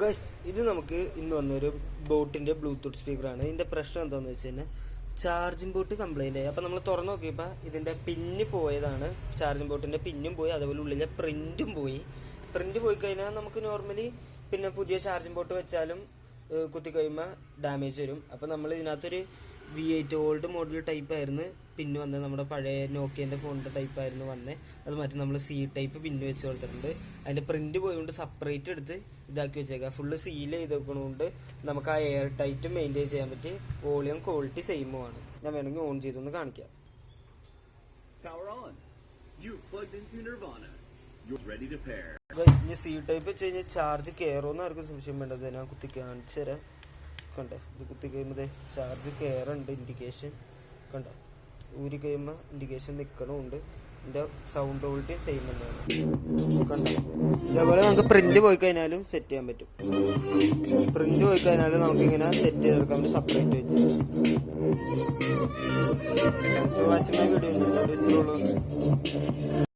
Guys, ഇത് നമുക്ക് ഇന്ന് വന്നൊരു ബോട്ടിൻ്റെ ബ്ലൂടൂത്ത് സ്പീക്കറാണ്. ഇതിൻ്റെ പ്രശ്നം എന്താണെന്ന് വെച്ച് കഴിഞ്ഞാൽ ചാർജിങ് പോർട്ട് കംപ്ലൈൻ്റ് ആയി. അപ്പോൾ നമ്മൾ തുറന്നു നോക്കിയപ്പോൾ ഇതിൻ്റെ പിന്ന് പോയതാണ്. ചാർജിങ് പോർട്ടിൻ്റെ പിന്നും പോയി, അതുപോലെ ഉള്ളിലെ പ്രിൻറ്റും പോയി. പ്രിൻറ്റ് പോയി കഴിഞ്ഞാൽ നമുക്ക് നോർമലി പിന്നെ പുതിയ ചാർജിങ് പോർട്ട് വെച്ചാലും കുത്തി കഴിയുമ്പോൾ ഡാമേജ് വരും. അപ്പോൾ നമ്മൾ ഇതിനകത്തൊരു V8 ഓൾഡ് മോഡൽ ടൈപ്പ് ആയിരുന്നു പിന്ന് വന്നത്. നമ്മുടെ പഴയ നോക്കിയൻ്റെ ഫോണിൻ്റെ ടൈപ്പ് ആയിരുന്നു വന്നത്. അത് മാറ്റി നമ്മൾ C ടൈപ്പ് പിന്ന് വെച്ച് കൊടുത്തിട്ടുണ്ട്. അതിൻ്റെ പ്രിൻറ്റ് പോയതുകൊണ്ട് സെപ്പറേറ്റ് എടുത്ത് ഇതാക്കി വെച്ചേക്കാം. ഫുള്ള് സീൽ ചെയ്ത് വെക്കണതുകൊണ്ട് നമുക്ക് ആ എയർ ടൈറ്റ് മെയിൻറ്റെയിൻ ചെയ്യാൻ പറ്റി. വോളിയം ക്വാളിറ്റി സെയിമുമാണ്. ഞാൻ വേണമെങ്കിൽ ഓൺ ചെയ്തൊന്ന് കാണിക്കാം. ഇനി C ടൈപ്പ് വെച്ച് കഴിഞ്ഞാൽ ചാർജ് കയറുമെന്ന് ആർക്കും സംശയം വേണ്ടത്. ഞാൻ കുത്തി കാണിച്ചു തരാം. കണ്ട, ഇത് കുത്തി കഴിയുമ്പോൾ ചാർജ് കയറുണ്ട്, ഇൻഡിക്കേഷൻ കണ്ട. ഊരി കഴിയുമ്പോൾ ഇൻഡിക്കേഷൻ നിൽക്കണമുണ്ട്. ഇതിൻ്റെ സൗണ്ട് ക്വാളിറ്റി സെയിം തന്നെയാണ്. കണ്ട, ഇതേപോലെ നമുക്ക് പ്രിന്റ് പോയി കഴിഞ്ഞാലും സെറ്റ് ചെയ്യാൻ പറ്റും. പ്രിന്റ് പോയി കഴിഞ്ഞാലും നമുക്കിങ്ങനെ സെറ്റ് ചെയ്തെടുക്കാൻ പറ്റും സെപ്പറേറ്റ് വെച്ച്. Watching my video.